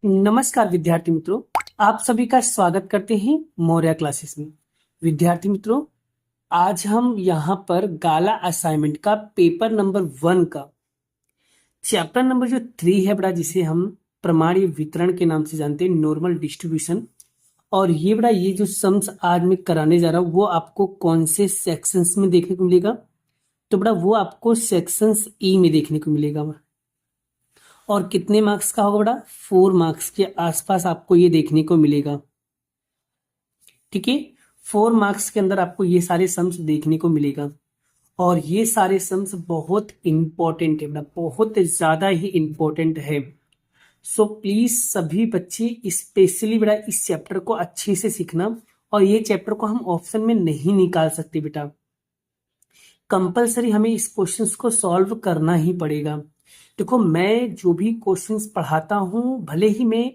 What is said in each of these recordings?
नमस्कार विद्यार्थी मित्रों, आप सभी का स्वागत करते हैं मौर्य क्लासेस में। विद्यार्थी मित्रों, आज हम यहाँ पर गाला असाइनमेंट का पेपर नंबर 1 का चैप्टर नंबर जो 3 है बड़ा, जिसे हम प्रमाणीय वितरण के नाम से जानते हैं, नॉर्मल डिस्ट्रीब्यूशन। और ये बड़ा, ये जो सम्स आज मैं कराने जा रहा हूँ वो आपको कौन से सेक्शंस में देखने को मिलेगा? तो बड़ा वो आपको सेक्शंस ई में देखने को मिलेगा। और कितने मार्क्स का होगा बड़ा? 4 मार्क्स के आसपास आपको ये देखने को मिलेगा। ठीक है, 4 मार्क्स के अंदर आपको ये सारे सम्स देखने को मिलेगा। और ये सारे सम्स बहुत इंपॉर्टेंट है बेटा, बहुत ज्यादा ही इंपॉर्टेंट है। सो प्लीज सभी बच्चे स्पेशली बेटा इस चैप्टर को अच्छे से सीखना। और ये चैप्टर को हम ऑप्शन में नहीं निकाल सकते बेटा, कंपलसरी हमें इस क्वेश्चंस को सॉल्व करना ही पड़ेगा। देखो, मैं जो भी क्वेश्चंस पढ़ाता हूँ, भले ही मैं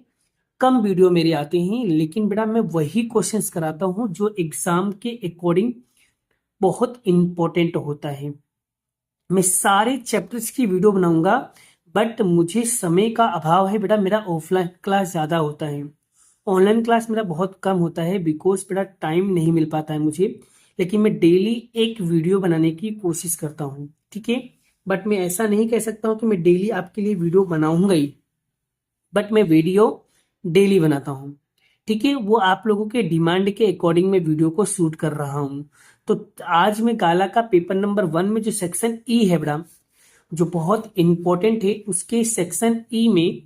कम वीडियो मेरे आते हैं, लेकिन बेटा मैं वही क्वेश्चंस कराता हूँ जो एग्जाम के अकॉर्डिंग बहुत इंपॉर्टेंट होता है। मैं सारे चैप्टर्स की वीडियो बनाऊंगा, बट मुझे समय का अभाव है बेटा, मेरा ऑफलाइन क्लास ज़्यादा होता है, ऑनलाइन क्लास मेरा बहुत कम होता है, बिकॉज बेटा टाइम नहीं मिल पाता है मुझे। लेकिन मैं डेली एक वीडियो बनाने की कोशिश करता हूँ, ठीक है। बट मैं ऐसा नहीं कह सकता हूँ कि मैं डेली आपके लिए वीडियो बनाऊंगा ही, बट मैं वीडियो डेली बनाता हूँ, ठीक है। वो आप लोगों के डिमांड के अकॉर्डिंग मैं वीडियो को शूट कर रहा हूँ। तो आज मैं गाला का पेपर नंबर 1 में जो सेक्शन ई है बड़ा, जो बहुत इंपॉर्टेंट है, उसके सेक्शन ई में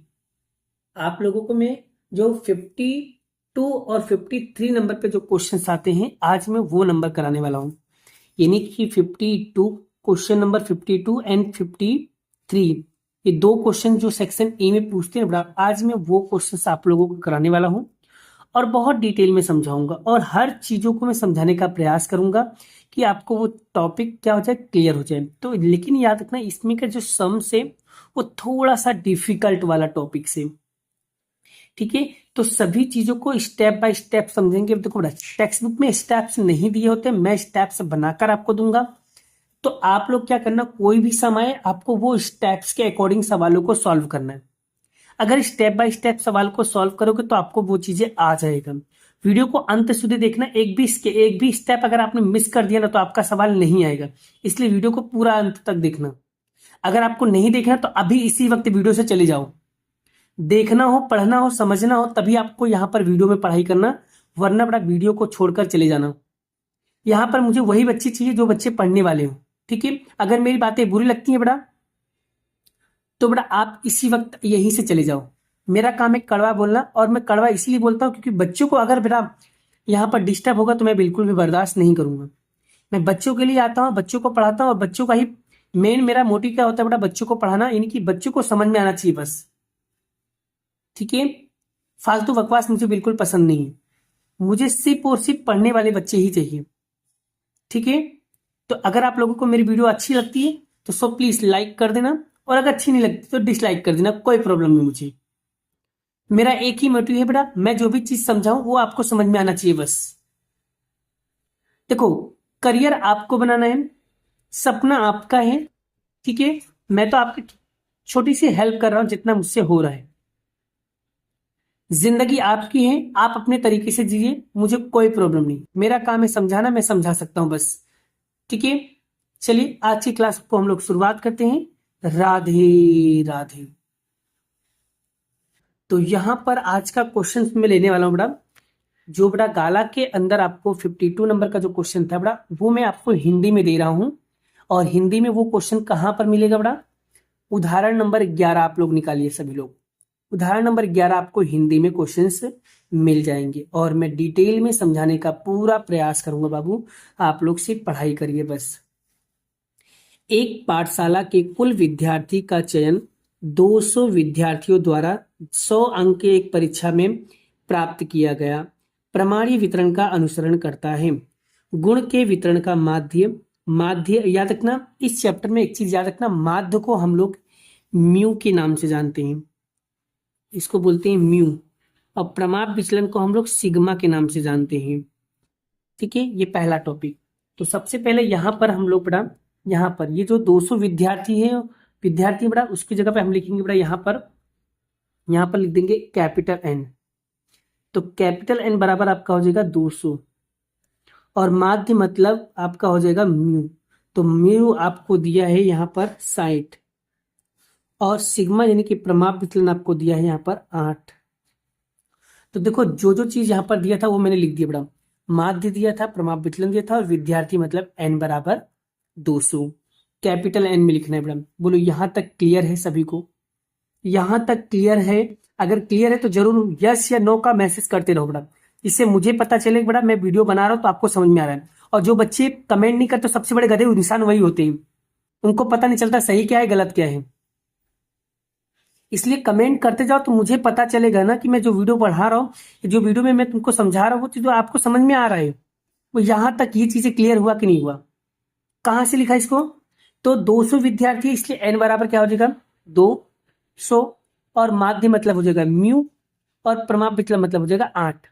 आप लोगों को मैं जो 52 और 53 नंबर पे जो क्वेश्चंस आते हैं, आज मैं वो नंबर कराने वाला हूँ। यानी कि 52 क्वेश्चन नंबर 52 एंड 53, ये दो क्वेश्चन जो सेक्शन ए में पूछते हैं बड़ा, आज मैं वो क्वेश्चंस आप लोगों को कराने वाला हूँ। और बहुत डिटेल में समझाऊंगा और हर चीजों को मैं समझाने का प्रयास करूंगा कि आपको वो टॉपिक क्या हो जाए, क्लियर हो जाए। तो लेकिन याद रखना, इसमें का जो सम्स है वो थोड़ा सा डिफिकल्ट वाला टॉपिक से, ठीक है। तो सभी चीजों को स्टेप बाय स्टेप समझेंगे। देखो, टेक्स्ट बुक में स्टेप्स नहीं दिए होते, मैं स्टेप्स बनाकर आपको दूंगा। तो आप लोग क्या करना, कोई भी समय आपको वो स्टेप्स के अकॉर्डिंग सवालों को सॉल्व करना है। अगर स्टेप बाय स्टेप सवाल को सॉल्व करोगे तो आपको वो चीजें आ जाएगा। वीडियो को अंत સુધી देखना, एक भी स्टेप अगर आपने मिस कर दिया ना तो आपका सवाल नहीं आएगा। इसलिए वीडियो को पूरा अंत तक देखना। अगर आपको नहीं देखना तो अभी इसी वक्त वीडियो से चले जाओ। देखना हो, पढ़ना हो, समझना हो, तभी आपको यहाँ पर वीडियो में पढ़ाई करना, वरना बड़ा वीडियो को छोड़कर चले जाना। यहाँ पर मुझे वही बच्चे चाहिए जो बच्चे पढ़ने वाले हो, ठीक है। अगर मेरी बातें बुरी लगती हैं बड़ा, तो बड़ा आप इसी वक्त यहीं से चले जाओ। मेरा काम है कड़वा बोलना, और मैं कड़वा इसलिए बोलता हूँ क्योंकि बच्चों को अगर बेटा यहाँ पर डिस्टर्ब होगा तो मैं बिल्कुल भी बर्दाश्त नहीं करूंगा। मैं बच्चों के लिए आता हूँ, बच्चों को पढ़ाता हूँ, और बच्चों का ही मेन मेरा मोटिव क्या होता है बेटा, बच्चों को पढ़ाना, यानी कि बच्चों को समझ में आना चाहिए बस, ठीक है। फालतू बकवास मुझे बिल्कुल पसंद नहीं है, मुझे सिर्फ और सिर्फ पढ़ने वाले बच्चे ही चाहिए, ठीक है। तो अगर आप लोगों को मेरी वीडियो अच्छी लगती है तो सो प्लीज लाइक कर देना, और अगर अच्छी नहीं लगती तो डिसलाइक कर देना, कोई प्रॉब्लम नहीं मुझे। मेरा एक ही मोटिव है बेटा, मैं जो भी चीज समझाऊं वो आपको समझ में आना चाहिए बस। देखो, करियर आपको बनाना है, सपना आपका है, ठीक है। मैं तो आपकी छोटी सी हेल्प कर रहा हूं जितना मुझसे हो रहा है। जिंदगी आपकी है, आप अपने तरीके से जिए, मुझे कोई प्रॉब्लम नहीं। मेरा काम है समझाना, मैं समझा सकता हूं बस, ठीक है। चलिए आज की क्लास को हम लोग शुरुआत करते हैं। राधे राधे। तो यहां पर आज का क्वेश्चन मैं लेने वाला हूं बड़ा, जो बड़ा गाला के अंदर आपको 52 नंबर का जो क्वेश्चन था बड़ा, वो मैं आपको हिंदी में दे रहा हूं। और हिंदी में वो क्वेश्चन कहां पर मिलेगा बड़ा? उदाहरण नंबर 11 आप लोग निकालिए सभी लोग। उदाहरण नंबर 11 आपको हिंदी में क्वेश्चंस मिल जाएंगे, और मैं डिटेल में समझाने का पूरा प्रयास करूंगा बाबू, आप लोग सिर्फ पढ़ाई करिए बस। एक पाठशाला के कुल विद्यार्थी का चयन 200 विद्यार्थियों द्वारा 100 अंक के एक परीक्षा में प्राप्त किया गया प्रमाणीय वितरण का अनुसरण करता है। गुण के वितरण का माध्य माध्य याद रखना, इस चैप्टर में एक चीज याद रखना, माध्य को हम लोग म्यू के नाम से जानते हैं, इसको बोलते हैं म्यू। और प्रमाप विचलन को हम लोग सिग्मा के नाम से जानते हैं, ठीक है। ये पहला टॉपिक। तो सबसे पहले यहाँ पर हम लोग बड़ा, यहाँ पर ये जो 200 विद्यार्थी है, विद्यार्थी बड़ा, उसकी जगह पे हम लिखेंगे बड़ा यहाँ पर यहाँ पर लिख देंगे कैपिटल एन। तो कैपिटल एन बराबर आपका हो जाएगा 200 और माध्य मतलब आपका हो जाएगा म्यू। तो म्यू आपको दिया है यहाँ पर 60 और सिग्मा यानी कि प्रमाप विचलन आपको दिया है यहाँ पर 8। तो देखो जो जो चीज यहाँ पर दिया था वो मैंने लिख दिया बेटा। माध्य दिया था, प्रमाप विचलन दिया था और विद्यार्थी मतलब एन बराबर 200। कैपिटल एन में लिखना है बेटा। बोलो यहाँ तक क्लियर है सभी को? यहाँ तक क्लियर है? अगर क्लियर है तो जरूर यस या नो का मैसेज करते रहो बेटा। इससे मुझे पता चले बेटा मैं वीडियो बना रहा हूँ तो आपको समझ में आ रहा है। और जो बच्चे कमेंट नहीं करते सबसे बड़े गधे इंसान वही होते हैं, उनको पता नहीं चलता सही क्या है गलत क्या है। इसलिए कमेंट करते जाओ तो मुझे पता चलेगा ना कि मैं जो वीडियो पढ़ा रहा हूँ, जो वीडियो में मैं तुमको समझा रहा हूँ वो चीज आपको समझ में आ रहा है। वो यहाँ तक ये चीजें क्लियर हुआ कि नहीं हुआ? कहाँ से लिखा इसको? तो 200 विद्यार्थी, इसलिए एन बराबर क्या हो जाएगा 200 और माध्य मतलब हो जाएगा म्यू और प्रमाप विचलन मतलब हो जाएगा 8।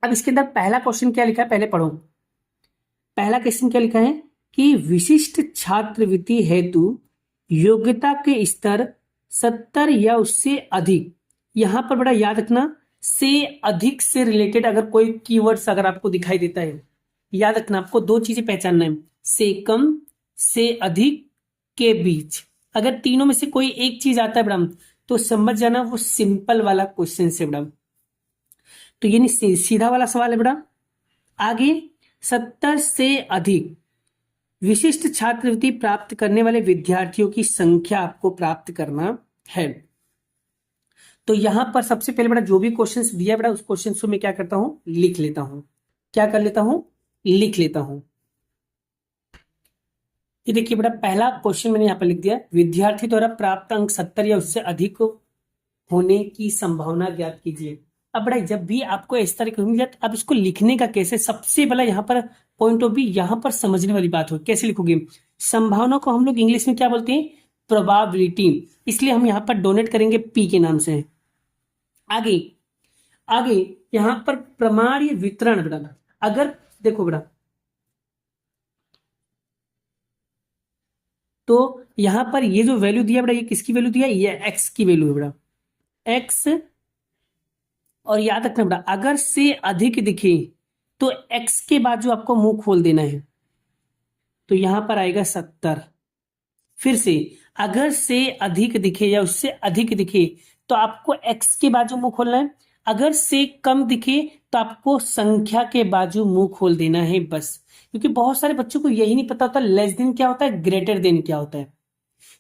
अब इसके अंदर पहला क्वेश्चन क्या लिखा है पहले पढ़ो। पहला क्वेश्चन क्या लिखा है कि विशिष्ट छात्रवृत्ति हेतु योग्यता के स्तर 70 या उससे अधिक। यहां पर बड़ा याद रखना, से अधिक से रिलेटेड अगर कोई कीवर्ड्स अगर आपको दिखाई देता है, याद रखना आपको दो चीजें पहचानना है, से कम से अधिक के बीच। अगर तीनों में से कोई एक चीज आता है बड़ा तो समझ जाना वो सिंपल वाला क्वेश्चन से बड़ा। तो ये नहीं सीधा वाला सवाल है बड़ा। आगे 70 से अधिक विशिष्ट छात्रवृत्ति प्राप्त करने वाले विद्यार्थियों की संख्या आपको प्राप्त करना है। तो यहां पर सबसे पहले बड़ा जो भी क्वेश्चंस दिया है बड़ा उस क्वेश्चन को मैं क्या करता हूं लिख लेता हूं। क्या कर लेता हूं? लिख लेता हूं। ये देखिए बड़ा पहला क्वेश्चन मैंने यहां पर लिख दिया, विद्यार्थी द्वारा प्राप्त अंक 70 या उससे अधिक होने की संभावना ज्ञात कीजिए। अब बड़ा जब भी आपको इस तरह की अब इसको लिखने का कैसे, सबसे पहला यहाँ पर पॉइंट ऑफ व्यू यहाँ पर समझने वाली बात हो, कैसे लिखोगे? संभावना को हम लोग इंग्लिश में क्या बोलते हैं? प्रोबेबिलिटी। इसलिए हम यहाँ पर डोनेट करेंगे पी के नाम से। आगे आगे यहाँ पर प्रमाणीय वितरण बेटा, अगर देखो बेटा तो यहां पर ये जो वैल्यू दिया बेटा ये किसकी वैल्यू दिया? ये एक्स की वैल्यू है बेटा, एक्स। और याद रखना बेटा अगर से अधिक दिखे तो एक्स के बाद जो आपको मुंह खोल देना है, तो यहां पर आएगा 70। फिर से अगर से अधिक दिखे या उससे अधिक दिखे तो आपको एक्स के बाजू मुंह खोलना है। अगर से कम दिखे तो आपको संख्या के बाजू मुंह खोल देना है बस। क्योंकि बहुत सारे बच्चों को यही नहीं पता होता लेस देन क्या होता है, ग्रेटर देन क्या होता है,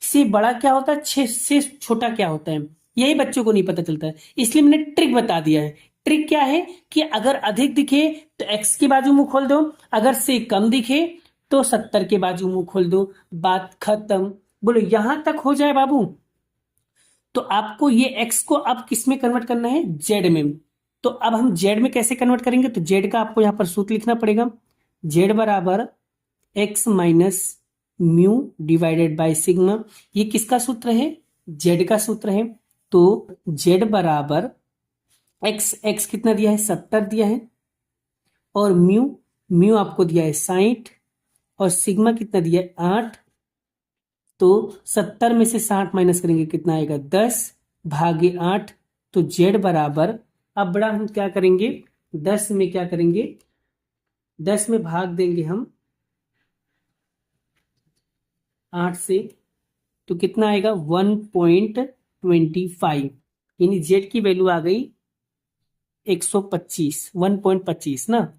से बड़ा क्या होता है, छह से छोटा क्या होता है, यही बच्चों को नहीं पता चलता है। इसलिए मैंने ट्रिक बता दिया है। ट्रिक क्या है कि अगर अधिक दिखे तो एक्स के बाजू मुंह खोल दो, अगर से कम दिखे तो 70 के बाजू मुंह खोल दो, बात खत्म। बोलो यहां तक हो जाए बाबू? तो आपको ये एक्स को अब किस में कन्वर्ट करना है? जेड में। तो अब हम जेड में कैसे कन्वर्ट करेंगे? तो जेड का आपको यहां पर सूत्र लिखना पड़ेगा, जेड बराबर x minus mu divided by sigma. ये किसका सूत्र है? जेड का सूत्र है। तो जेड बराबर एक्स, एक्स कितना दिया है? 70 दिया है, और म्यू, म्यू आपको दिया है 60, और सिग्मा कितना दिया है? 8। तो 70 में से 60 माइनस करेंगे कितना आएगा? 10 भागे 8। तो जेड बराबर, अब बड़ा हम क्या करेंगे 10 में क्या करेंगे, 10 में भाग देंगे हम 8 से, तो कितना आएगा 1.25, यानी जेड की वैल्यू आ गई 125, 1.25 ना।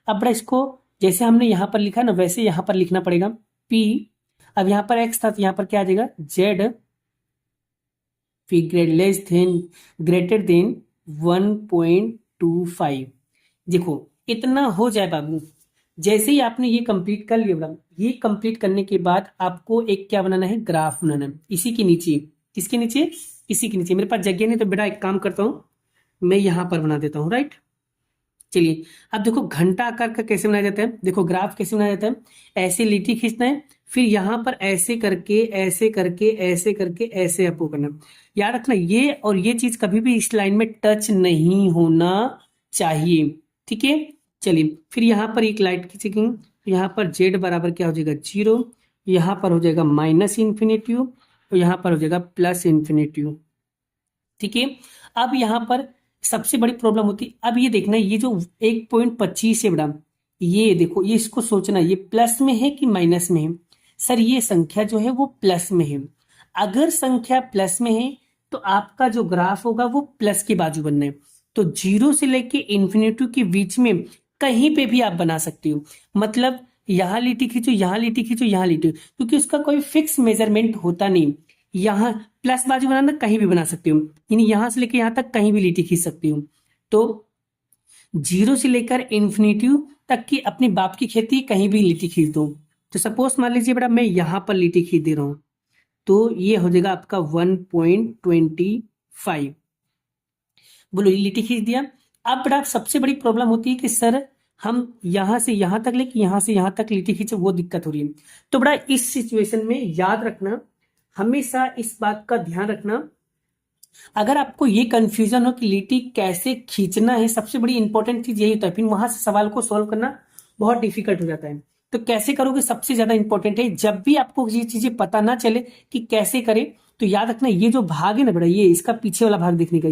अब बड़ा इसको जैसे हमने यहां पर लिखा ना वैसे यहां पर लिखना पड़ेगा P। अब यहां पर x था तो यहां पर क्या आ जाएगा? Z greater than 1.25। देखो इतना हो जाए बाबू, जैसे ही आपने ये कंप्लीट कर लिया बड़ा, ये कंप्लीट करने के बाद आपको एक क्या बनाना है? ग्राफ बनाना है। इसी के नीचे, किसके नीचे? इसी के नीचे। मेरे पास जगह नहीं तो बेटा एक काम करता हूं, मैं यहां पर बना देता हूं, राइट। चलिए अब देखो घंटा आकार का कैसे बनाया जाता है, देखो ग्राफ कैसे बनाया जाता है। ऐसे लिटी खींचना है, फिर यहां पर ऐसे करके ऐसे करके ऐसे करके ऐसे आपको करना है। याद रखना ये और ये चीज कभी भी इस लाइन में टच नहीं होना चाहिए, ठीक है। चलिए फिर यहां पर एक लाइट खींचेंगे, यहाँ पर जेड बराबर क्या हो जाएगा? 0, यहाँ पर हो जाएगा माइनस इन्फिनिटी और यहाँ पर हो जाएगा प्लस इन्फिनिटी। ठीक है। अब यहाँ पर सबसे बड़ी प्रॉब्लम होती है, अब ये देखना ये जो 1.25 है बेटा, ये देखो, ये इसको सोचना ये प्लस में है कि माइनस में है। सर ये संख्या जो है वो प्लस में है। अगर संख्या प्लस में है तो आपका जो ग्राफ होगा वो प्लस की बाजू बनना है। तो जीरो से लेके इन्फिनिटी के बीच में कहीं पे भी आप बना सकते हो। मतलब यहाँ लिटी खींचो, यहाँ लिटी खींचो, यहाँ लिटी, क्योंकि उसका कोई फिक्स मेजरमेंट होता नहीं। यहाँ प्लस बाजू बनाना कहीं भी बना सकते हो, यानी यहां से लेकर यहां तक कहीं भी लिटी खींच सकती हो। तो जीरो से लेकर इन्फिनिटी तक की अपने बाप की खेती कहीं भी लिटी खींच दो। तो सपोज मान लीजिए बेटा मैं यहां पर लिटी खींच दे रहा हूं, तो ये हो जाएगा आपका 1.25। बोलो ये लिटी खींच दिया। अब बेटा सबसे बड़ी प्रॉब्लम होती है कि सर हम यहां से यहां तक लेके यहां से यहां तक लिटी खींचे, वो दिक्कत हो रही है। तो बेटा इस सिचुएशन में याद रखना, हमेशा इस बात का ध्यान रखना, अगर आपको ये कंफ्यूजन हो कि लिटी कैसे खींचना है, सबसे बड़ी इंपॉर्टेंट चीज यही होता है, फिर वहां से सवाल को सॉल्व करना बहुत डिफिकल्ट हो जाता है। तो कैसे करोगे सबसे ज्यादा इंपॉर्टेंट है। जब भी आपको ये चीजें पता ना चले कि कैसे करें, तो याद रखना ये जो भाग है ना बेटा, ये इसका पीछे वाला भाग देखने का,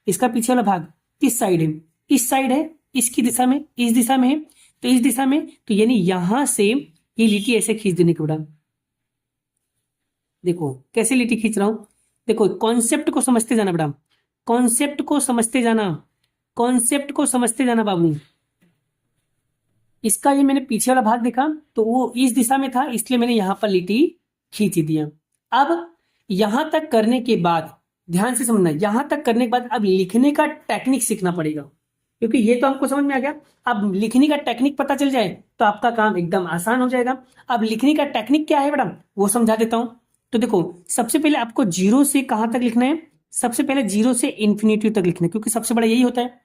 इसका पीछे वाला भाग किस साइड है, इस साइड है, इसकी दिशा में, इस दिशा में है, तो इस दिशा में, तो यानी यहां से ये लिटी ऐसे खींच देने के बेटा। देखो कैसे लिटी खींच रहा हूं, देखो कॉन्सेप्ट को समझते जाना बेटा, कॉन्सेप्ट को समझते जाना, कॉन्सेप्ट को समझते जाना बाबू। इसका ये मैंने पीछे वाला भाग देखा तो वो इस दिशा में था, इसलिए मैंने यहां पर लिटी खींच दिया। अब यहां तक करने के बाद ध्यान से समझना, यहां तक करने के बाद अब लिखने का टेक्निक सीखना पड़ेगा, क्योंकि ये तो हमको समझ में आ गया। अब लिखने का टेक्निक पता चल जाए तो आपका काम एकदम आसान हो जाएगा। अब लिखने का टेक्निक क्या है मैडम, वो समझा देता हूं। तो देखो सबसे पहले आपको जीरो से कहां तक लिखना है, सबसे पहले जीरो से इन्फिनिटी तक लिखना है, क्योंकि सबसे बड़ा यही होता है।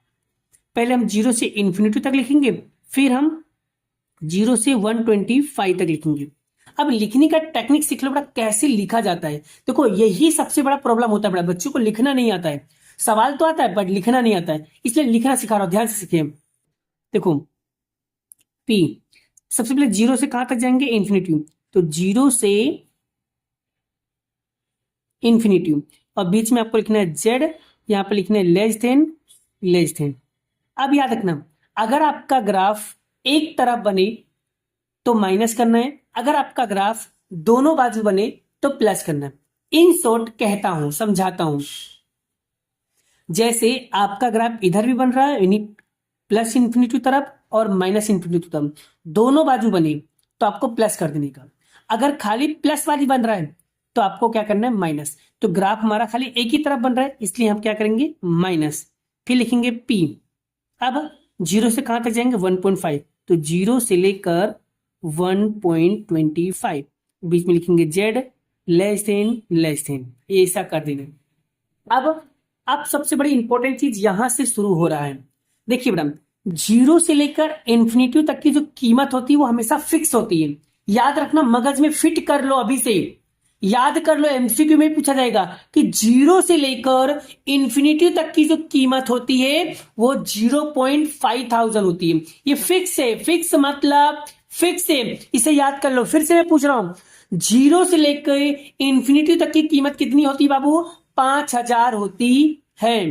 पहले हम जीरो से इन्फिनिटी तक लिखेंगे, फिर हम जीरो से 125 तक लिखेंगे। अब लिखने का टेक्निक सीख लो बड़ा, कैसे लिखा जाता है। देखो यही सबसे बड़ा प्रॉब्लम होता है बड़ा, बच्चों को लिखना नहीं आता है। सवाल तो आता है बट लिखना नहीं आता है, इसलिए लिखना सिखा रहा हूं, ध्यान से सीखिए। देखो पी, सबसे पहले जीरो से कहां तक जाएंगे, इन्फिनिटी, तो जीरो से इन्फिनिटी, और बीच में आपको लिखना है जेड, यहां पर लिखना है लेस देन, लेस देन। अब याद रखना, अगर आपका ग्राफ एक तरफ बने तो माइनस करना है, अगर आपका ग्राफ दोनों बाजू बने तो प्लस करना है। इन शॉर्ट कहता हूं, समझाता हूं, जैसे आपका ग्राफ इधर भी बन रहा है यानी प्लस इन्फिनिटी तरफ और माइनस इन्फिनिटी तरफ, दोनों बाजू बने तो आपको प्लस कर देने का। अगर खाली प्लस वाली बन रहा है तो आपको क्या करना है, माइनस। तो ग्राफ हमारा खाली एक ही तरफ बन रहा है, इसलिए हम क्या करेंगे, माइनस, फिर लिखेंगे पी। अब जीरो से कहां तक जाएंगे, 1.5, तो जीरो से लेकर 1.25, बीच में लिखेंगे Z less than, less than, ये ऐसा कर देना। अब सबसे बड़ी इंपॉर्टेंट चीज यहां से शुरू हो रहा है। देखिए मैडम, जीरो से लेकर इन्फिनिटी तक की जो कीमत होती है वो हमेशा फिक्स होती है। याद रखना, मगज में फिट कर लो, अभी से याद कर लो, एमसीक्यू में पूछा जाएगा कि जीरो से लेकर इन्फिनिटी तक की जो कीमत होती है वो 0.5000 होती है। ये फिक्स है, फिक्स मतलब फिक्स है, इसे याद कर लो। फिर से मैं पूछ रहा हूं, जीरो से लेकर इन्फिनिटी तक की कीमत कितनी होती है बाबू, 5000 होती है।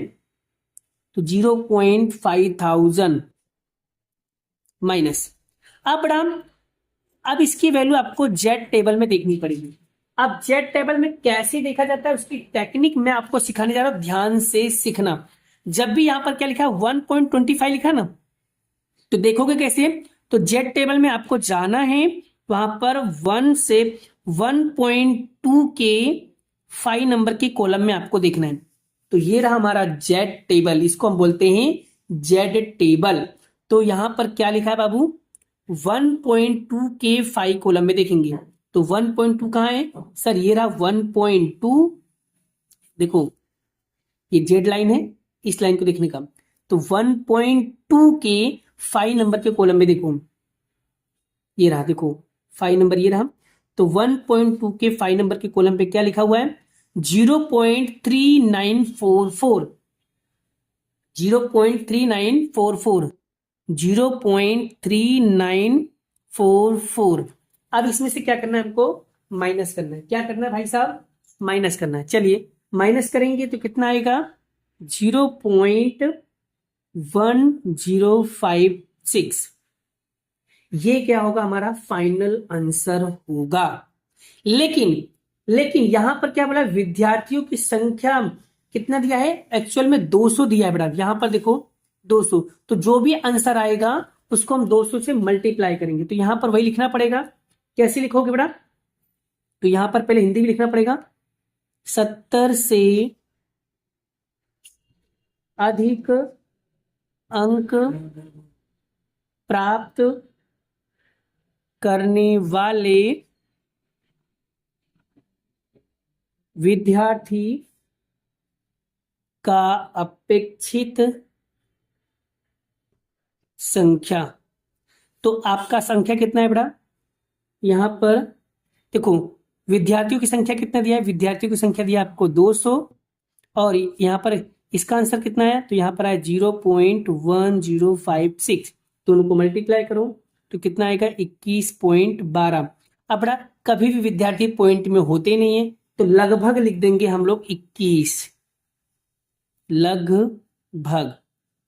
तो 0.5000 माइनस। अब इसकी वैल्यू आपको जेड टेबल में देखनी पड़ेगी। अब जेड टेबल में कैसे देखा जाता है उसकी टेक्निक मैं आपको सिखाने जा रहा हूं, ध्यान से सीखना। जब भी यहां पर क्या लिखा है, 1.25 लिखा ना, तो देखोगे कैसे, तो जेड टेबल में आपको जाना है, वहां पर 1 से 1.2 के 5 नंबर के कॉलम में आपको देखना है। तो ये रहा हमारा जेड टेबल, इसको हम बोलते हैं जेड टेबल। तो यहां पर क्या लिखा है बाबू, 1.2 के 5 कॉलम में देखेंगे, तो 1.2 कहां है सर, ये रहा 1.2। देखो ये जेड लाइन है, इस लाइन को देखने का, तो 1.2 के 5 नंबर के कॉलम में देखो, ये रहा, देखो 5 नंबर ये रहा। तो 1.2 के 5 नंबर के कॉलम पे क्या लिखा हुआ है, 0.3944, 0.3944, 0.3944। अब इसमें से क्या करना है हमको, माइनस करना है। क्या करना है भाई साहब, माइनस करना है। चलिए माइनस करेंगे तो कितना आएगा 0.1056। ये क्या होगा हमारा फाइनल आंसर होगा। लेकिन लेकिन यहां पर क्या बोला, विद्यार्थियों की संख्या कितना दिया है, एक्चुअल में 200 दिया है बेटा। यहां पर देखो 200, तो जो भी आंसर आएगा उसको हम 200 से मल्टीप्लाई करेंगे। तो यहां पर वही लिखना पड़ेगा। कैसे लिखोगे बेटा, तो यहां पर पहले हिंदी में लिखना पड़ेगा, 70 से अधिक अंक प्राप्त करने वाले विद्यार्थी का अपेक्षित संख्या। तो आपका संख्या कितना है बेटा, यहां पर देखो विद्यार्थियों की संख्या कितना दिया है, विद्यार्थियों की संख्या दिया आपको 200, और यहां पर इसका आंसर कितना है, तो यहां पर है 0.1056। दोनों को मल्टीप्लाई करो तो कितना आएगा 21.12। अब बेटा कभी भी विद्यार्थी पॉइंट में होते नहीं है, तो लगभग लिख देंगे हम लोग 21, लगभग,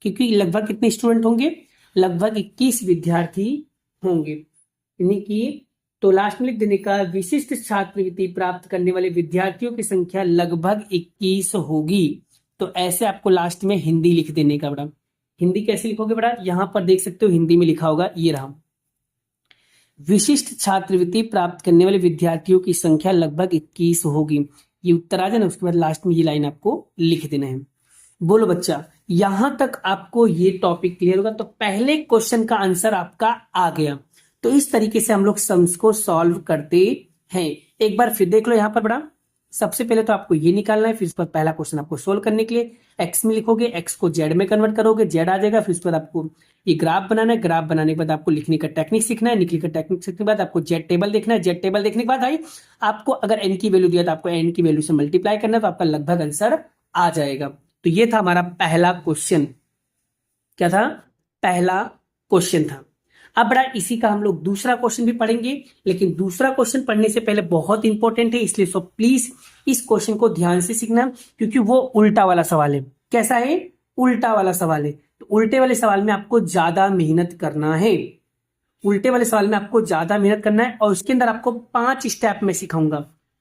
क्योंकि लगभग कितने स्टूडेंट होंगे, लगभग 21 विद्यार्थी होंगे, यानी कि तो लास्ट में लिख देने का विशिष्ट छात्रवृत्ति प्राप्त करने वाले विद्यार्थियों की संख्या लगभग 21 होगी। तो ऐसे आपको लास्ट में हिंदी लिख देने का बेटा। हिंदी कैसे लिखोगे बेटा, यहां पर देख सकते हो हिंदी में लिखा होगा, ये रहा, विशिष्ट छात्रवृत्ति प्राप्त करने वाले विद्यार्थियों की संख्या लगभग 21 होगी। ये उत्तर आ जाए ना, उसके बाद लास्ट में ये लाइन आपको लिख देना है। बोलो बच्चा, यहां तक आपको ये टॉपिक क्लियर होगा। तो पहले क्वेश्चन का आंसर आपका आ गया। तो इस तरीके से हम लोग सम्स को सॉल्व करते हैं। एक बार फिर देख लो यहां पर बड़ा, सबसे पहले तो आपको ये निकालना है, फिर उस पर पहला क्वेश्चन आपको सोल्व करने के लिए एक्स में लिखोगे, एक्स को जेड में कन्वर्ट करोगे, जेड आ जाएगा। फिर उसके बाद आपको ये ग्राफ बनाना है, ग्राफ बनाने के बाद आपको लिखने का टेक्निक सीखना है, लिखने का टेक्निक सीखने के बाद आपको जेड टेबल देखना है, जेड टेबल देखने के बाद भाई आपको अगर एन की वैल्यू दिया तो आपको एन की वैल्यू से मल्टीप्लाई करना है, तो आपका लगभग आंसर आ जाएगा। तो ये था हमारा पहला क्वेश्चन। क्या था, पहला क्वेश्चन था। अब बड़ा इसी का हम लोग दूसरा क्वेश्चन भी पढ़ेंगे, लेकिन दूसरा क्वेश्चन पढ़ने से पहले बहुत इंपॉर्टेंट है, इसलिए सो प्लीज इस क्वेश्चन को ध्यान से सीखना, क्योंकि वो उल्टा वाला सवाल है। कैसा है, उल्टा वाला सवाल है। तो उल्टे वाले सवाल में आपको ज्यादा मेहनत करना है, उल्टे वाले सवाल में आपको ज्यादा मेहनत करना है। और उसके अंदर आपको 5 स्टेप में सिखाऊंगा।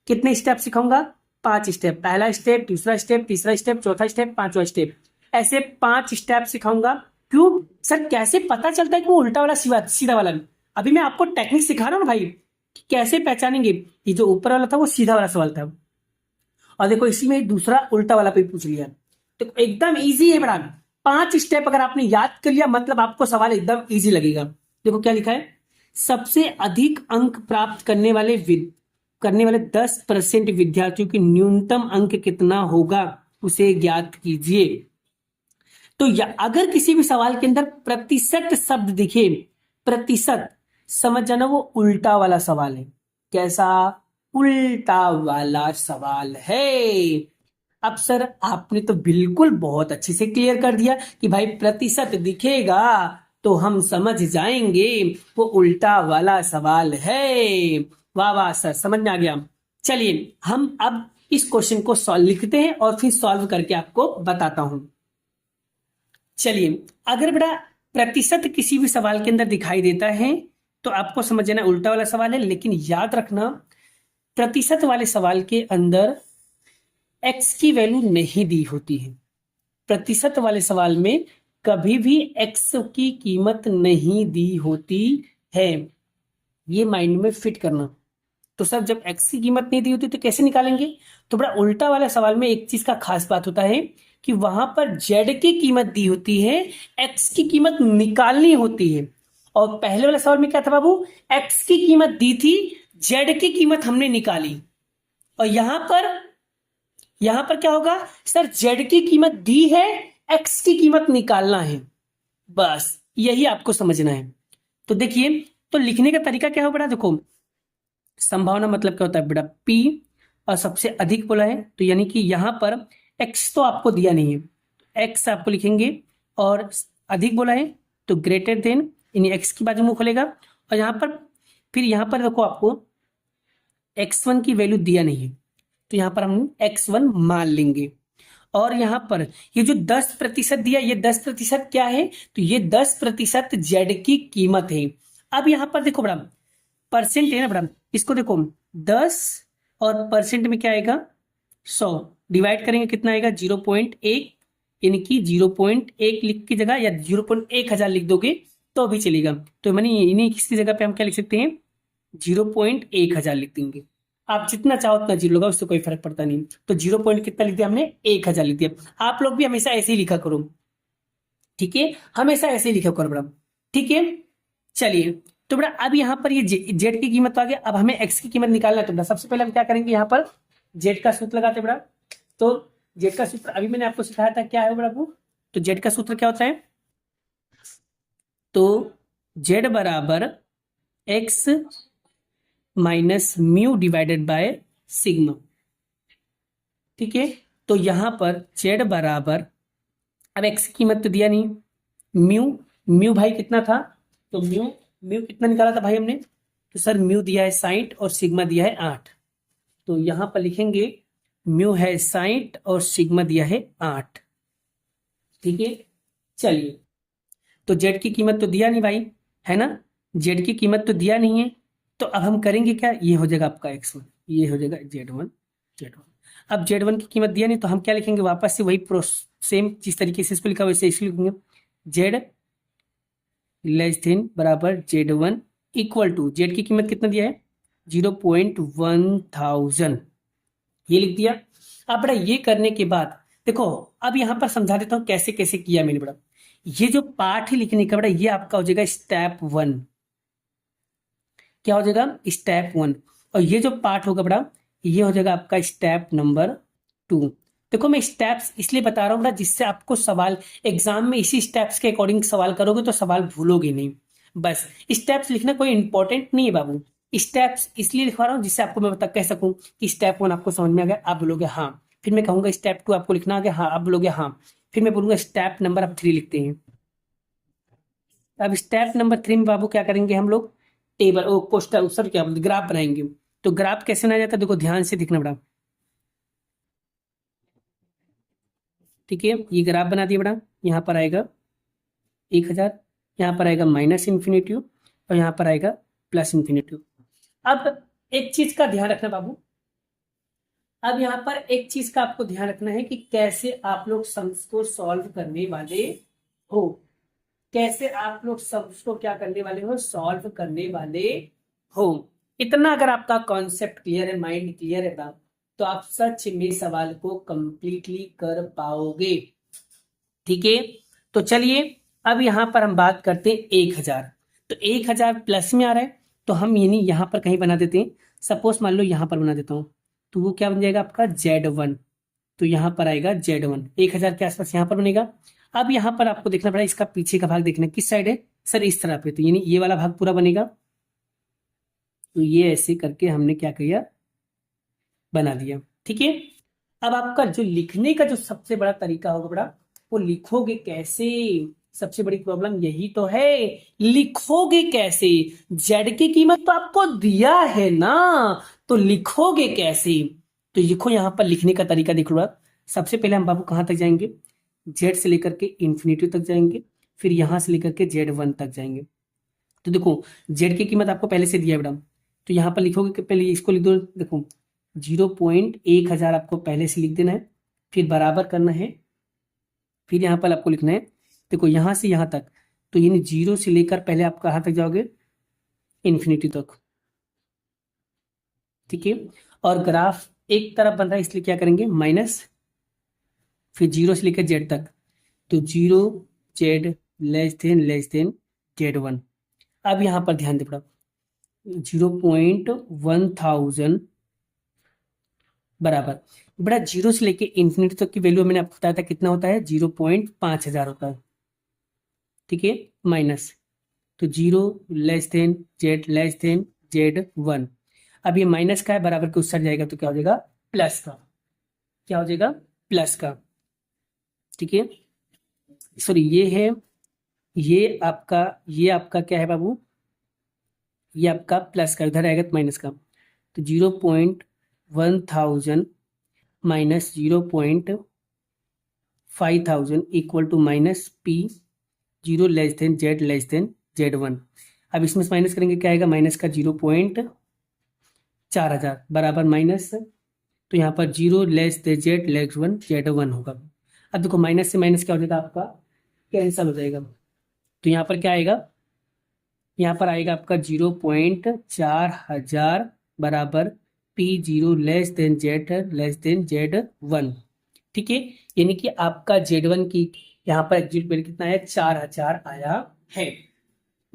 कितने स्टेप सिखाऊंगा, 5 स्टेप। पहला स्टेप, दूसरा स्टेप, तीसरा स्टेप, चौथा स्टेप, पांचवा स्टेप, ऐसे 5 स्टेप सिखाऊंगा। क्यों सर, कैसे पता चलता है कि वो उल्टा वाला सीधा वाला? अभी मैं आपको टेक्निक सिखा रहा हूं ना भाई, कि कैसे पहचानेंगे। ये जो ऊपर वाला था वो सीधा वाला सवाल था, और देखो इसी में दूसरा उल्टा वाला पे पूछ लिया। तो एकदम इजी है बड़ा, 5 स्टेप अगर आपने याद कर लिया मतलब आपको सवाल एकदम इजी लगेगा। देखो क्या लिखा है, सबसे अधिक अंक प्राप्त करने वाले 10% विद्यार्थियों की न्यूनतम अंक कितना होगा, उसे ज्ञात कीजिए। तो अगर किसी भी सवाल के अंदर प्रतिशत शब्द दिखे, प्रतिशत, समझ जाना वो उल्टा वाला सवाल है। कैसा, उल्टा वाला सवाल है। अब सर आपने तो बिल्कुल बहुत अच्छे से क्लियर कर दिया कि भाई प्रतिशत दिखेगा तो हम समझ जाएंगे वो उल्टा वाला सवाल है। वाह वाह सर, समझ में आ गया। चलिए हम अब इस क्वेश्चन को सॉल्व लिखते हैं और फिर सॉल्व करके आपको बताता हूं। चलिए, अगर बेटा प्रतिशत किसी भी सवाल के अंदर दिखाई देता है तो आपको समझ जाना उल्टा वाला सवाल है। लेकिन याद रखना, प्रतिशत वाले सवाल के अंदर एक्स की वैल्यू नहीं दी होती है। प्रतिशत वाले सवाल में कभी भी एक्स की कीमत नहीं दी होती है, ये माइंड में फिट करना। तो सर जब एक्स की कीमत नहीं दी होती तो कैसे निकालेंगे? तो बड़ा उल्टा वाला सवाल में एक चीज का खास बात होता है कि वहां पर जेड की कीमत दी होती है, एक्स की कीमत निकालनी होती है। और पहले वाले सवाल में क्या था बाबू, एक्स की कीमत दी थी, जेड की कीमत हमने निकाली। और यहां पर क्या होगा, सर जेड की कीमत दी है, एक्स की कीमत निकालना है, बस यही आपको समझना है। तो देखिए, तो लिखने का तरीका क्या हो बेटा, देखो संभावना मतलब क्या होता है बेटा, पी और सबसे अधिक बोला है, तो यानी कि यहां पर एक्स तो आपको दिया नहीं है, एक्स आपको लिखेंगे, और अधिक बोला है तो ग्रेटर देन, यानी एक्स की बाजू मुंह खोलेगा। और यहां पर फिर यहां पर देखो आपको x1 की वैल्यू दिया नहीं है, तो यहाँ पर हम x1 मान लेंगे। और यहाँ पर ये जो 10% दिया, ये 10% क्या है, तो ये 10% जेड की कीमत है। अब यहाँ पर देखो बड़ा परसेंट है ना बड़ा, इसको देखो 10 और परसेंट में क्या आएगा 100, डिवाइड करेंगे कितना आएगा 0.1, यानी कि 0.1 लिख की जगह या 0.1000 लिख दोगे तो भी चलेगा। तो मैंने इन्हीं किसकी जगह पे हम क्या लिख सकते हैं 0.1000 लिख देंगे। आप जितना चाहो उतना जीरो लगाओ, उससे कोई फर्क पड़ता नहीं। तो 0 पॉइंट कितना लिख दिया हमने 1000 लिख दिया। आप लोग भी हमेशा ऐसे ही लिखा करो, ठीक है, हमेशा ऐसे ही लिखा करो बड़ा, ठीक है। चलिए तो बड़ा अब यहाँ पर ये जेड की कीमत तो आ गया, अब हमें एक्स की कीमत निकालना है। तो बड़ा सबसे पहले हम क्या करेंगे, यहाँ पर जेड का सूत्र लगाते बड़ा। तो जेड का सूत्र अभी मैंने आपको सिखाया था, क्या है बड़ा वो, तो जेड का सूत्र क्या होता है, तो जेड बराबर x minus mu divided by sigma, ठीक है। तो यहां पर जेड बराबर, अब एक्स की कीमत तो दिया नहीं, म्यू, म्यू भाई कितना था, तो म्यू म्यू कितना निकाला था भाई हमने, तो सर म्यू दिया है 60 और सिग्मा दिया है 8। तो यहां पर लिखेंगे म्यू है 60 और सिग्मा दिया है 8, ठीक है। चलिए तो जेड की कीमत तो दिया नहीं भाई, है ना, जेड की कीमत तो दिया नहीं है। तो अब हम करेंगे क्या, ये हो जाएगा आपका x1, ये हो जाएगा z1, z1। अब z1 की कीमत दिया नहीं तो हम क्या लिखेंगे, वापस से वही सेम जिस तरीके से इसको लिखा वैसे इसको लिखेंगे, z लेस देन बराबर z1 इक्वल टू, जेड की कीमत कितना दिया है 0.1000, ये लिख दिया। अब बड़ा ये करने के बाद देखो, अब यहां पर समझा देता हूं कैसे कैसे किया मैंने बड़ा। ये जो पार्ट है लिखने का बड़ा, ये आपका हो जाएगा स्टेप 1, क्या हो जाएगा स्टेप 1। और ये जो पार्ट होगा बड़ा, ये हो जाएगा आपका स्टेप नंबर 2। देखो मैं स्टेप्स इसलिए बता रहा हूँ बड़ा, जिससे आपको सवाल एग्जाम में इसी स्टेप्स के अकॉर्डिंग सवाल करोगे तो सवाल भूलोगे नहीं। बस स्टेप्स लिखना कोई इंपॉर्टेंट नहीं है बाबू, स्टेप्स इसलिए लिखवा रहा हूँ जिससे आपको मैं बता कह सकूं कि स्टेप 1 आपको समझ में आ गया, आप बोलोगे हाँ, फिर मैं कहूंगा स्टेप 2 आपको लिखना आ गया, हाँ आप बोलोगे हाँ, फिर मैं बोलूंगा स्टेप नंबर आप 3 लिखते हैं। अब स्टेप नंबर 3 में बाबू क्या करेंगे हम लोग, टेबल ओ कोष्ठक सर क्या बोलते ग्राफ बनाएंगे। तो ग्राफ कैसे बनाया जाता है, देखो ध्यान से दिखना बड़ा, ठीक है। ये ग्राफ बना दिया बड़ा, यहाँ पर आएगा 1000, यहाँ पर आएगा माइनस इन्फिनिटी और यहाँ पर आएगा प्लस इन्फिनिटी। अब एक चीज का ध्यान रखना बाबू, अब यहाँ पर एक चीज का आपको ध्यान रखना है कि कैसे आप लोग सम्स को सॉल्व करने वाले हो, कैसे आप लोग सम्स को क्या करने वाले हो, सॉल्व करने वाले हो। इतना अगर आपका कॉन्सेप्ट क्लियर है, माइंड क्लियर है तो आप सच में सवाल को कंप्लीटली कर पाओगे, ठीक है। तो चलिए अब यहां पर हम बात करते हैं 1000। तो 1000 प्लस में आ रहा है, तो हम यानी यहां पर कहीं बना देते हैं, सपोज मान लो यहां पर बना देता हूं, तो वो क्या बन जाएगा आपका Z1। तो यहां पर आएगा Z1 1000 के आसपास यहां पर बनेगा। अब यहां पर आपको देखना पड़ेगा, इसका पीछे का भाग देखना किस साइड है, सर इस तरह पे, तो यानी ये वाला भाग पूरा बनेगा। तो ये ऐसे करके हमने क्या किया, बना दिया, ठीक है। अब आपका जो लिखने का जो सबसे बड़ा तरीका होगा बड़ा, वो लिखोगे कैसे, सबसे बड़ी प्रॉब्लम यही तो है, लिखोगे कैसे, जेड की कीमत तो आपको दिया है ना, तो लिखोगे कैसे। तो लिखो, यहां पर लिखने का तरीका देख लो। सबसे पहले हम बाबू कहां तक जाएंगे, जेड से लेकर के इंफिनिटी तक जाएंगे, फिर यहां से लेकर के Z1 तक जाएंगे। तो देखो जेड की कीमत आपको पहले से दिया है मैडम, तो यहां पर लिखोगे कि पहले इसको लिख दो, देखो 0.1000 आपको पहले से लिख देना है, फिर बराबर करना है, फिर यहाँ पर आपको लिखना है, देखो यहाँ से यहाँ तक, तो यानी 0 से लेकर पहले आप कहाँ तक जाओगे, इन्फिनिटी तक, ठीक है। और ग्राफ एक तरफ बन रहा है इसलिए क्या करेंगे माइनस, फिर 0 से लेकर Z तक, तो 0 Z लेस देन Z1। अब यहाँ पर ध्यान दे पड़ा, 0.1000 बराबर बड़ा 0 से लेके इंफिनिटी तक की वैल्यू मैंने आपको बताया था कितना होता है, 0.5000 होता है, ठीक है, माइनस, तो 0 लेस देन Z1। अब ये माइनस का है, बराबर के उस साइड जाएगा तो क्या हो जाएगा प्लस का, क्या हो जाएगा प्लस का, ठीक है। सॉरी ये आपका क्या है बाबू, ये आपका प्लस का, इधर आएगा तो माइनस का। तो 0.1000 minus 0.5000 equal to minus P 0 less than Z1। अब इसमें से माइनस करेंगे क्या आएगा, माइनस का 0.4000 बराबर माइनस, तो यहाँ पर 0 लेस दे Z1 होगा। अब देखो माइनस से माइनस क्या हो जाएगा, आपका कैंसल हो जाएगा। तो यहाँ पर क्या आएगा, यहाँ पर आएगा आपका 0.4000 बराबर P0 लेस देन Z1। ठीक है, यानी कि आपका Z1 की यहाँ पर एग्जिट वैल्यू कितना है, 4000 आया है।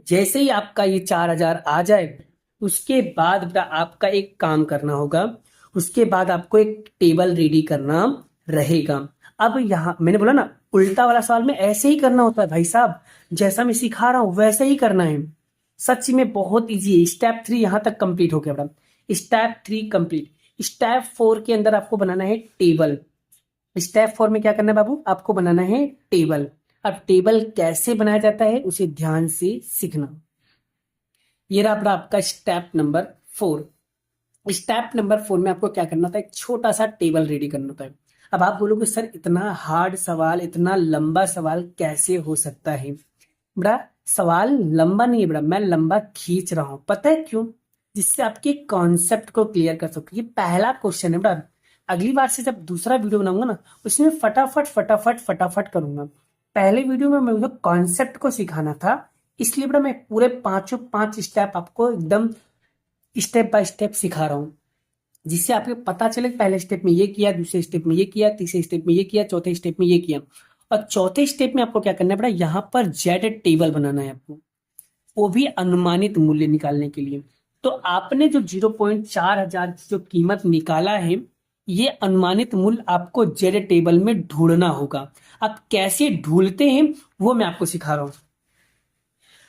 जैसे ही आपका ये 4000 आ जाए, उसके बाद बेटा आपका एक काम करना होगा, उसके बाद आपको एक टेबल रेडी करना रहेगा। अब यहाँ मैंने बोला ना, उल्टा वाला सवाल में ऐसे ही करना होता है भाई साहब, जैसा मैं सिखा रहा हूं वैसे ही करना है। सच में बहुत इजी है। स्टेप 3 यहां तक कंप्लीट हो गया बेटा, स्टेप 3 कंप्लीट। स्टेप 4 के अंदर आपको बनाना है टेबल। स्टेप 4 में क्या करना है बाबू, आपको बनाना है टेबल। अब टेबल कैसे बनाया जाता है उसे ध्यान से सीखना। ये रहा अपना आपका स्टेप नंबर 4। स्टेप नंबर 4 में आपको क्या करना होता है, एक छोटा सा टेबल रेडी करना होता है। अब आप बोलोगे सर इतना हार्ड सवाल, इतना लंबा सवाल कैसे हो सकता है। बड़ा सवाल लंबा नहीं है बड़ा, मैं लंबा खींच रहा हूं, पता है क्यों, जिससे आपके कॉन्सेप्ट को क्लियर कर सको। ये पहला क्वेश्चन है बड़ा, अगली बार से जब दूसरा वीडियो बनाऊंगा ना, उसमें फटाफट फटाफट फटाफट करूंगा। पहले वीडियो में मुझे कॉन्सेप्ट को सिखाना था, इसलिए बड़ा मैं पूरे पांच स्टेप आपको एकदम स्टेप बाय स्टेप सिखा रहा हूं, जिससे आपको पता चले पहले स्टेप में ये किया, दूसरे स्टेप में ये किया, तीसरे स्टेप में ये किया, चौथे स्टेप में ये किया। और चौथे स्टेप में आपको क्या करना है बड़ा, यहां पर जेड टेबल बनाना है आपको, वो भी अनुमानित मूल्य निकालने के लिए। तो आपने जो 0.4000 की जो कीमत निकाला है, ये अनुमानित मूल्य आपको जेड टेबल में ढूंढना होगा। अब कैसे ढूंढते हैं वो मैं आपको सिखा रहा हूं।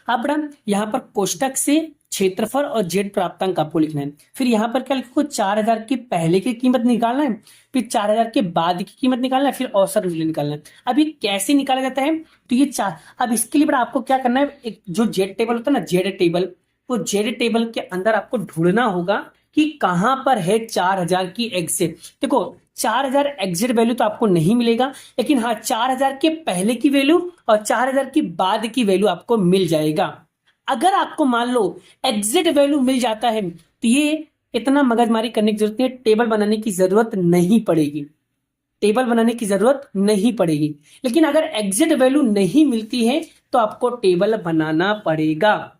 अब बड़ा यहाँ पर कोष्टक से क्षेत्रफल और जेड प्राप्तांक आपको लिखना है। फिर यहाँ पर क्या लिखो, 4000 के पहले की कीमत निकालना है, फिर 4000 के बाद की कीमत निकालना है, फिर औसत मूल्य निकालना है। अब ये कैसे निकाला जाता है, तो ये अब इसके लिए बड़ा आपको क्या करना है, एक जो जेड टेबल होता है ना, जेड टेबल, वो जेड टेबल के अंदर आपको ढूंढना होगा कि कहां पर है 4000 की एग्जिट। देखो 4000 एग्जिट वैल्यू तो आपको नहीं मिलेगा, लेकिन हाँ 4000 के पहले की वैल्यू और 4000 की बाद की वैल्यू आपको मिल जाएगा। अगर आपको मान लो एग्जिट वैल्यू मिल जाता है, तो ये इतना मगजमारी करने की जरूरत नहीं है, टेबल बनाने की जरूरत नहीं पड़ेगी, टेबल बनाने की जरूरत नहीं पड़ेगी। लेकिन अगर एग्जिट वैल्यू नहीं मिलती है तो आपको टेबल बनाना पड़ेगा।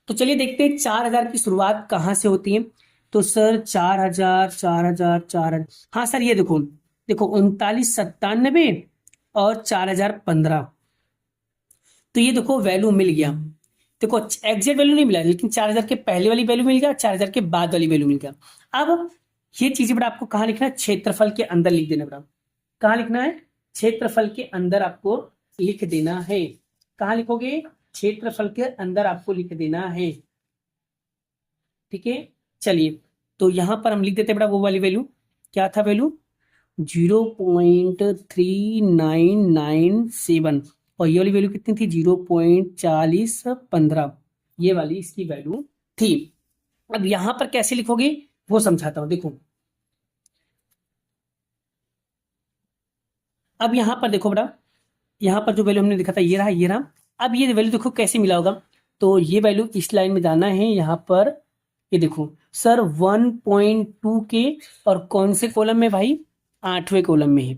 तो चलिए देखते हैं 4000 की शुरुआत कहां से होती है। तो सर 4000 4000 4000, हाँ सर ये देखो देखो 3997 और 4015, तो ये देखो वैल्यू मिल गया। देखो एग्जैक्ट वैल्यू नहीं मिला, लेकिन 4000 के पहले वाली वैल्यू मिल गया, 4000 के बाद वाली वैल्यू मिल गया। अब ये चीजें बड़ा आपको कहाँ लिखना है, क्षेत्रफल के अंदर लिख देना बड़ा। कहाँ लिखना है, क्षेत्रफल के अंदर आपको लिख देना है। कहाँ लिखोगे, क्षेत्रफल के अंदर आपको लिख देना है। ठीक है, चलिए तो यहां पर हम लिख देते बड़ा वो वाली वैल्यू, क्या था वैल्यू 0.3997, और ये वाली वैल्यू कितनी थी 0.4015, ये वाली इसकी वैल्यू थी। अब यहां पर कैसे लिखोगे वो समझाता हूं, देखो अब यहां पर देखो बड़ा, यहां पर जो वैल्यू हमने लिखा था ये रहा, ये रहा। अब ये वैल्यू देखो कैसे मिला होगा, तो ये वैल्यू इस लाइन में जाना है, यहां पर ये देखो सर 1.2 के, और कौन से कॉलम में भाई, 8वें कॉलम में है।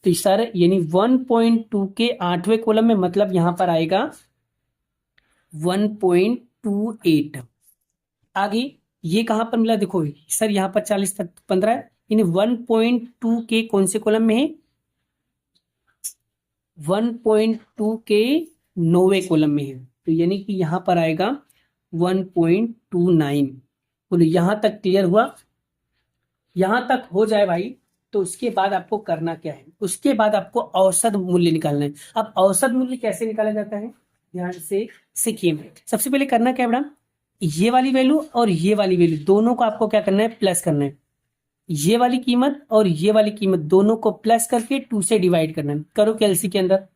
तो सर यानी 1.2 के 8वें कॉलम में, मतलब यहां पर आएगा 1.28। आगे ये कहां पर मिला, देखो सर यहां पर 4015 है, यानी 1.2 के कौन से कॉलम में है, 1.2 के 9वें कॉलम में है। तो यानी कि यहां पर आएगा 1.29। बोलो यहां तक क्लियर हुआ, यहां तक हो जाए भाई, तो उसके बाद आपको करना क्या है, उसके बाद आपको औसत मूल्य निकालना है। अब औसत मूल्य कैसे निकाला जाता है, ध्यान से सीखिए। सबसे पहले करना क्या है बेटा, ये वाली वैल्यू और ये वाली वैल्यू दोनों को आपको क्या करना है, प्लस करना है। ये वाली कीमत और ये वाली कीमत दोनों को प्लस करके 2 से डिवाइड करना है। करो कैलसी के अंदर,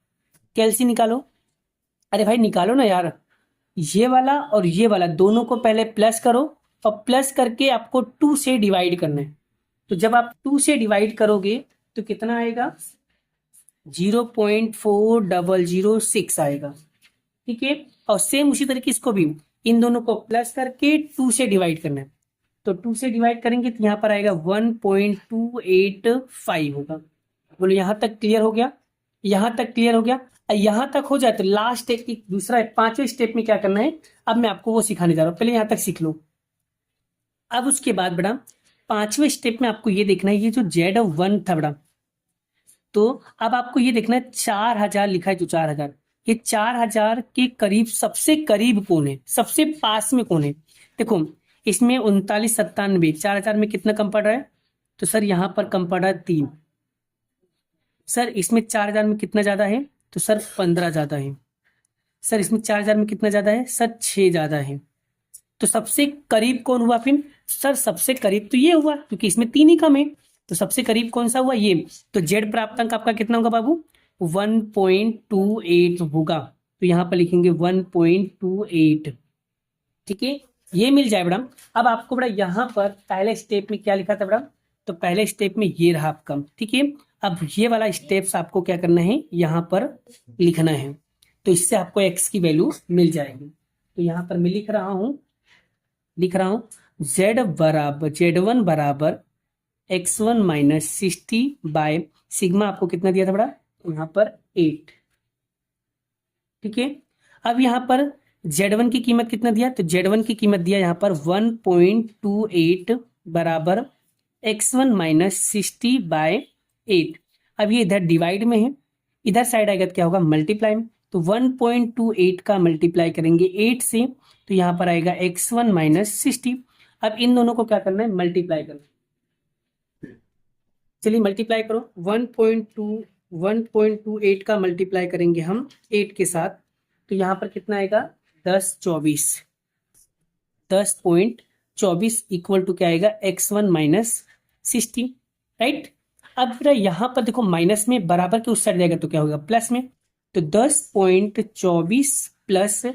कैलसी निकालो, अरे भाई निकालो ना यार। ये वाला और ये वाला दोनों को पहले प्लस करो, और प्लस करके आपको 2 से डिवाइड करना है। तो जब आप 2 से डिवाइड करोगे तो कितना आएगा, 0.4006 आएगा। ठीक है, और सेम उसी तरीके इसको भी इन दोनों को प्लस करके 2 से डिवाइड करना है, तो 2 से डिवाइड करेंगे तो यहाँ पर आएगा 1.285 होगा। बोलो यहाँ तक क्लियर हो गया, यहाँ तक क्लियर हो गया। यहाँ तक हो जाए तो लास्ट एक दूसरा 5वें स्टेप में क्या करना है, अब मैं आपको वो सिखाने जा रहा हूँ, पहले यहाँ तक सीख लो। अब उसके बाद बेटा 5वें स्टेप में आपको ये देखना है, ये जो Z1 था बेटा, तो अब आपको ये देखना है 4000 लिखा है, जो 4000, ये 4000 के करीब सबसे करीब कौन है, सबसे पास में कौन है। देखो इसमें 3997, 4000 में कितना कम पड़ रहा है, तो सर यहाँ पर कम पड़ रहा है 3। सर इसमें 4000 में कितना ज्यादा है, तो सर 15 ज्यादा है। सर इसमें 4000 में कितना ज्यादा है, सर 6 ज्यादा है। तो सबसे करीब कौन हुआ फिर, सर सबसे करीब तो ये हुआ क्योंकि इसमें 3 ही कम है, तो सबसे करीब कौन सा हुआ, ये। तो जेड प्राप्तांक आपका कितना होगा बाबू, 1.28 होगा, तो यहाँ पर लिखेंगे 1.28। ठीक है, ये मिल जाए बेटा। अब आपको बेटा यहाँ पर पहले स्टेप में क्या लिखा था बेटा, तो पहले स्टेप में ये रहा आपका। ठीक है, अब ये वाला स्टेप्स आपको क्या करना है, यहाँ पर लिखना है, तो इससे आपको x की वैल्यू मिल जाएगी। तो यहाँ पर मैं लिख रहा हूँ Z1 बराबर x1 माइनस 60 बाय सिग्मा, आपको कितना दिया था बड़ा, यहाँ पर 8। ठीक है, अब यहाँ पर Z1 की कीमत कितना दिया, तो Z1 की कीमत दिया यहाँ पर 1.28 बराबर x1 माइनस 60 बाय 8। अब ये इधर डिवाइड में है, इधर साइड आएगा तो क्या होगा, मल्टीप्लाई में, तो 1.28 का मल्टीप्लाई करेंगे 8 से, तो यहाँ पर आएगा x1 माइनस 60। अब इन दोनों को क्या करना है, मल्टीप्लाई करना। चलिए मल्टीप्लाई करो, 1.28 का मल्टीप्लाई करेंगे हम 8 के साथ, तो यहाँ पर कितना आएगा, 10.24 इक्वल टू क्या आएगा, x1 माइनस 60। राइट, अब फिर यहाँ पर देखो माइनस में बराबर के उस साइड जाएगा तो क्या होगा, प्लस में, तो 10.24 प्लस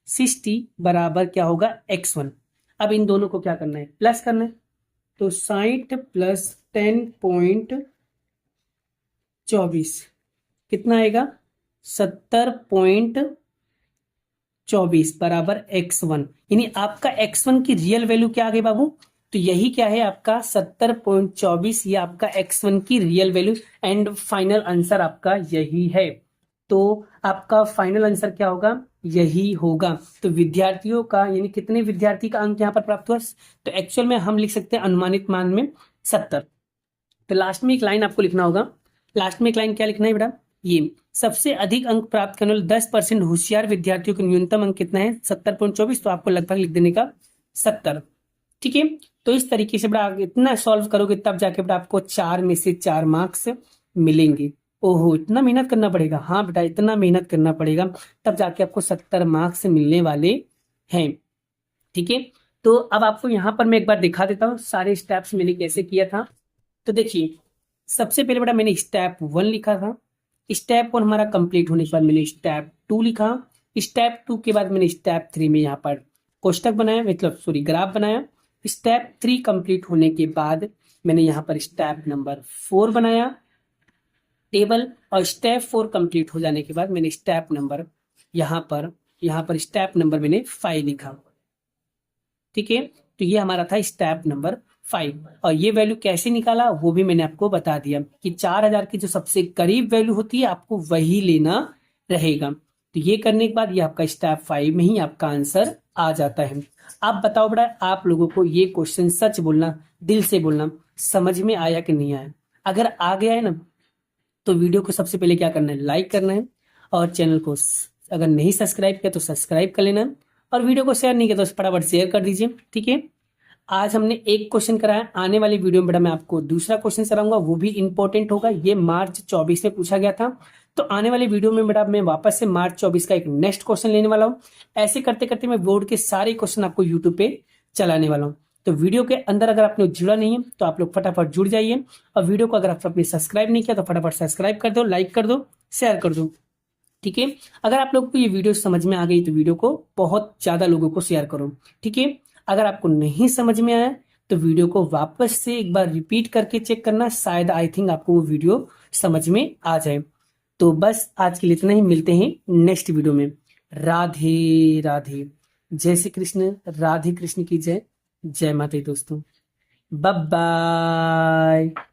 60 बराबर क्या होगा, x1। अब इन दोनों को क्या करना है, प्लस करना है, तो 60 प्लस 10.24 कितना आएगा, 70.24 बराबर x1। यानी आपका x1 की रियल वैल्यू क्या आ गई बाबू, तो यही क्या है आपका 70.24, ये आपका x1 की real value and final answer आपका यही है। तो आपका फाइनल आंसर क्या होगा, यही होगा। तो विद्यार्थियों का यानी कितने विद्यार्थी का अंक यहाँ पर प्राप्त हुआ, तो एक्चुअल में हम लिख सकते हैं अनुमानित मान में 70। तो लास्ट में एक लाइन आपको लिखना होगा, लास्ट में एक लाइन क्या लिखना है बेटा, ये सबसे अधिक अंक प्राप्त करने वाले 10% होशियार विद्यार्थियों का न्यूनतम अंक कितना है, 70.24, तो आपको लगभग लिख देने का 70। ठीक है, तो इस तरीके से बेटा इतना सॉल्व करोगे तब जाके बेटा आपको 4 में से 4 मार्क्स मिलेंगे। ओहो इतना मेहनत करना पड़ेगा, हाँ बेटा इतना मेहनत करना पड़ेगा, तब जाके आपको 70 मार्क्स मिलने वाले हैं। ठीक है, तो अब आपको यहाँ पर मैं एक बार दिखा देता हूँ सारे स्टेप्स मैंने कैसे किया था। तो देखिए सबसे पहले बेटा मैंने स्टेप 1 लिखा था, स्टेप 1 हमारा कंप्लीट होने के बाद मैंने स्टेप 2 लिखा, स्टेप 2 के बाद मैंने स्टेप 3 में यहाँ पर कोष्टक बनाया, मतलब सॉरी ग्राफ बनाया। स्टेप 3 कंप्लीट होने के बाद मैंने यहाँ पर स्टेप नंबर 4 बनाया टेबल, और स्टेप 4 कंप्लीट हो जाने के बाद मैंने स्टेप नंबर यहाँ पर स्टेप नंबर मैंने 5 लिखा। ठीक है, तो ये हमारा था स्टेप नंबर 5, और ये वैल्यू कैसे निकाला वो भी मैंने आपको बता दिया कि 4000 की जो सबसे करीब वैल्यू होती है आपको वही लेना रहेगा। तो ये करने के बाद ये आपका स्टेप 5 में ही आपका आंसर आ जाता है। आप बताओ बेटा आप लोगों को ये क्वेश्चन सच बोलना, दिल से बोलना, समझ में आया कि नहीं आया। अगर आ गया है ना तो वीडियो को सबसे पहले क्या करना है, लाइक करना है, और चैनल को अगर नहीं सब्सक्राइब किया तो सब्सक्राइब कर लेना, और वीडियो को शेयर नहीं किया तो फटाफट शेयर कर दीजिए। ठीक है, आज हमने एक क्वेश्चन कराया, आने वाली वीडियो में बेटा मैं आपको दूसरा क्वेश्चन कराऊंगा, वो भी इंपॉर्टेंट होगा। ये मार्च 24 में पूछा गया था, तो आने वाली वीडियो में बेटा मैं वापस से मार्च 24 का एक नेक्स्ट क्वेश्चन लेने वाला हूँ। ऐसे करते करते मैं बोर्ड के सारे क्वेश्चन आपको यूट्यूब पे चलाने वाला हूँ। तो वीडियो के अंदर अगर आपने जुड़ा नहीं है तो आप लोग फटाफट जुड़ जाइए, और वीडियो को अगर आपने सब्सक्राइब नहीं किया तो फटाफट सब्सक्राइब कर दो, लाइक कर दो, शेयर कर दो। ठीक है, अगर आप लोग को ये वीडियो समझ में आ गई तो वीडियो को बहुत ज्यादा लोगों को शेयर करो। ठीक है, अगर आपको नहीं समझ में आया तो वीडियो को वापस से एक बार रिपीट करके चेक करना, शायद आई थिंक आपको वो वीडियो समझ में आ जाए। तो बस आज के लिए इतना ही, मिलते हैं नेक्स्ट वीडियो में। राधे राधे, जय श्री कृष्ण, राधे कृष्ण की जय, जय माता दी दोस्तों, बाय बाय।